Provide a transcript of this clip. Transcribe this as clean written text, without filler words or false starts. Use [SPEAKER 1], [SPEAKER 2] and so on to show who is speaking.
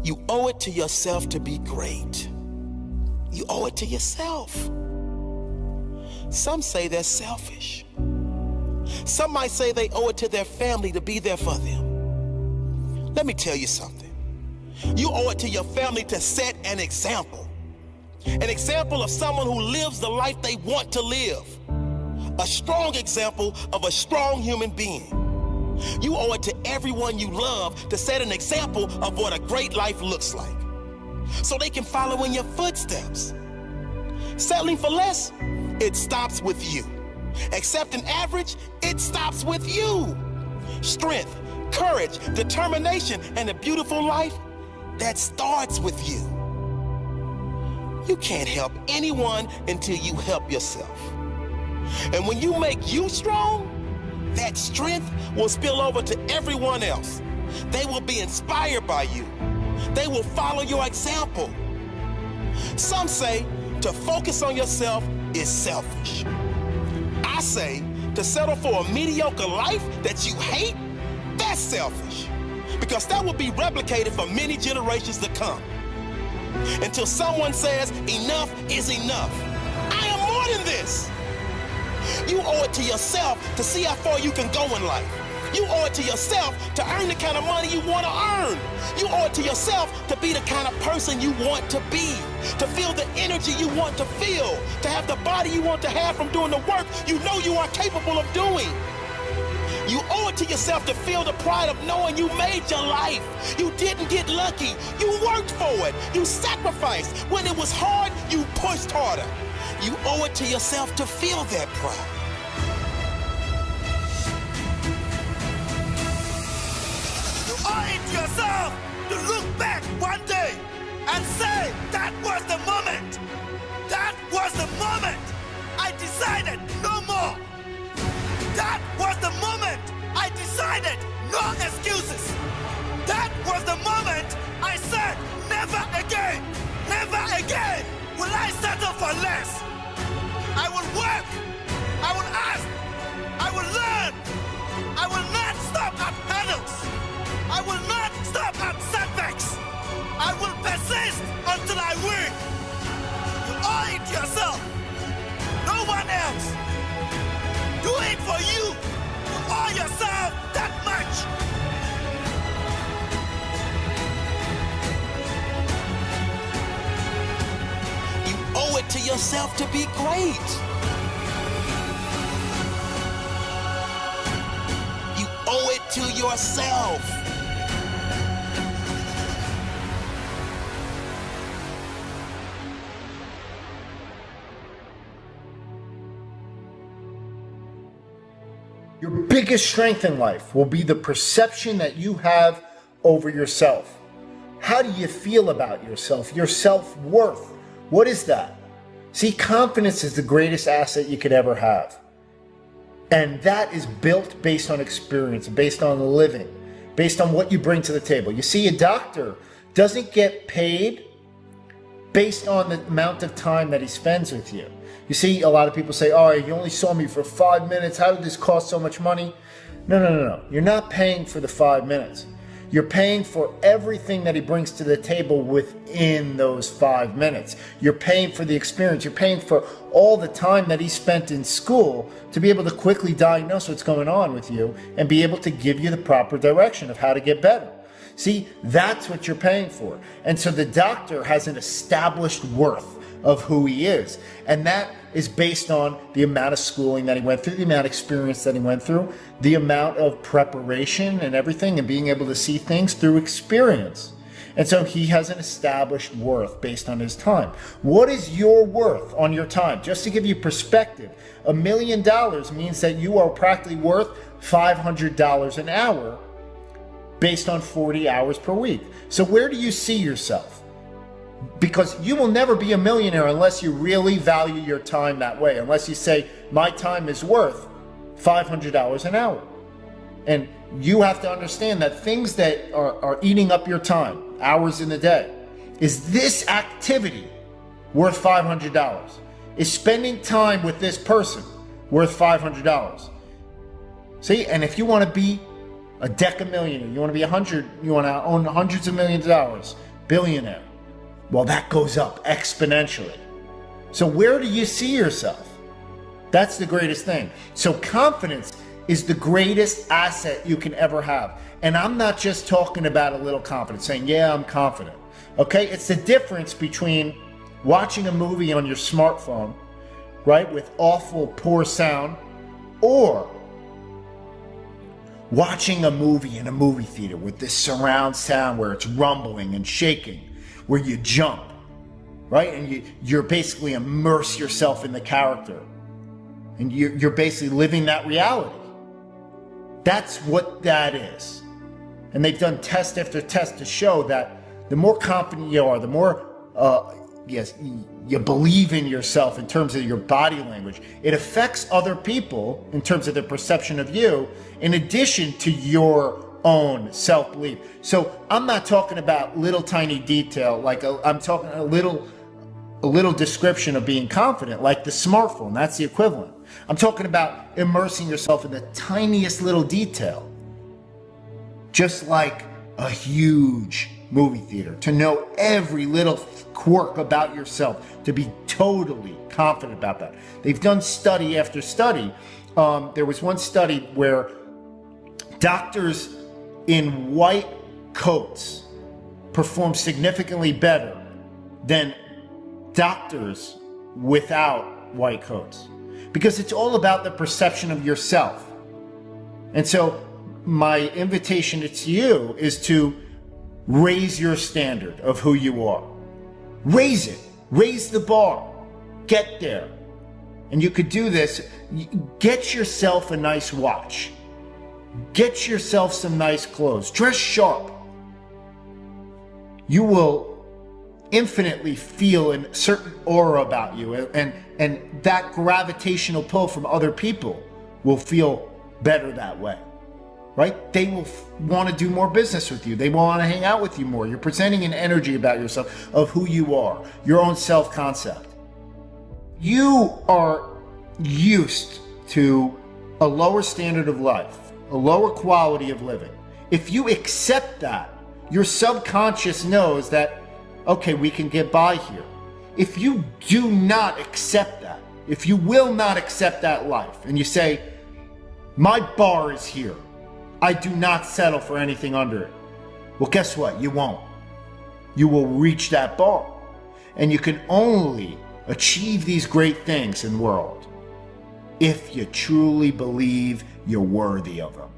[SPEAKER 1] You owe it to yourself to be great. You owe it to yourself. Some say they're selfish. Some might say they owe it to their family to be there for them. Let me tell you something. You owe it to your family to set an example. An example of someone who lives the life they want to live. A strong example of a strong human being. You owe it to everyone you love to set an example of what a great life looks like, so they can follow in your footsteps. Settling for less, it stops with you. Accepting average, it stops with you. Strength, courage, determination, and a beautiful life, that starts with you. You can't help anyone until you help yourself. And when you make you strong, that strength will spill over to everyone else. They will be inspired by you. They will follow your example. Some say to focus on yourself is selfish. I say to settle for a mediocre life that you hate, that's selfish. Because that will be replicated for many generations to come. Until someone says enough is enough. I am more than this. You owe it to yourself to see how far you can go in life. You owe it to yourself to earn the kind of money you want to earn. You owe it to yourself to be the kind of person you want to be, to feel the energy you want to feel, to have the body you want to have from doing the work you know you are capable of doing. You owe it to yourself to feel the pride of knowing you made your life. You didn't get lucky. You worked for it. You sacrificed. When it was hard, you pushed harder. You owe it to yourself to feel that pride.
[SPEAKER 2] You owe it to yourself to look back one day and say, that was the moment. That was the moment I decided no more. That was the moment I decided no excuses. That was the moment I said, never again will I settle for less. I will work, I will ask, I will learn. I will not stop at hurdles. I will not stop at setbacks. I will persist until I win. You owe it to yourself, no one else. Do it for you. You owe yourself that much.
[SPEAKER 1] You owe it to yourself to be great. You owe it to yourself.
[SPEAKER 3] Your biggest strength in life will be the perception that you have over yourself. How do you feel about yourself? Your self-worth. What is that? See, confidence is the greatest asset you could ever have. And that is built based on experience, based on living, based on what you bring to the table. You see, a doctor doesn't get paid based on the amount of time that he spends with you. You see, a lot of people say, oh, you only saw me for 5 minutes. How did this cost so much money? No. You're not paying for the 5 minutes. You're paying for everything that he brings to the table within those 5 minutes. You're paying for the experience. You're paying for all the time that he spent in school to be able to quickly diagnose what's going on with you and be able to give you the proper direction of how to get better. See, that's what you're paying for. And so the doctor has an established worth of who he is. And that is based on the amount of schooling that he went through, the amount of experience that he went through, the amount of preparation and everything, and being able to see things through experience. And so he has an established worth based on his time. What is your worth on your time? Just to give you perspective, $1 million means that you are practically worth $500 an hour based on 40 hours per week. So where do you see yourself? Because you will never be a millionaire unless you really value your time that way, unless you say, my time is worth $500 an hour. And you have to understand that things that are eating up your time, hours in the day, is this activity worth $500? Is spending time with this person worth $500? See, and if you want to be a decamillionaire, you want to be 100, you want to own hundreds of millions of dollars, billionaire. Well, that goes up exponentially. So where do you see yourself? That's the greatest thing. So confidence is the greatest asset you can ever have. And I'm not just talking about a little confidence, saying, yeah, I'm confident. Okay, it's the difference between watching a movie on your smartphone, right, with awful, poor sound, or watching a movie in a movie theater with this surround sound where it's rumbling and shaking, where you jump, right? And you're basically immerse yourself in the character. And you're basically living that reality. That's what that is. And they've done test after test to show that the more confident you are, the more you believe in yourself in terms of your body language, it affects other people in terms of their perception of you, in addition to your own self-belief. So I'm not talking about little tiny detail, I'm talking a little description of being confident, like the smartphone. That's the equivalent. I'm talking about immersing yourself in the tiniest little detail, just like a huge movie theater, to know every little quirk about yourself, to be totally confident about that. They've done study after study. There was one study where doctors in white coats performed significantly better than doctors without white coats, because it's all about the perception of yourself. And so my invitation to you is to raise your standard of who you are. Raise it. Raise the bar. Get there. And you could do this. Get yourself a nice watch. Get yourself some nice clothes. Dress sharp. You will infinitely feel a certain aura about you, and that gravitational pull from other people will feel better that way, right? They will want to do more business with you. They will want to hang out with you more. You're presenting an energy about yourself of who you are, your own self-concept. You are used to a lower standard of life, a lower quality of living. If you accept that, your subconscious knows that, okay, we can get by here. If you do not accept that, if you will not accept that life, and you say, my bar is here, I do not settle for anything under it, well, guess what? You won't. You will reach that bar. And you can only achieve these great things in the world if you truly believe you're worthy of them.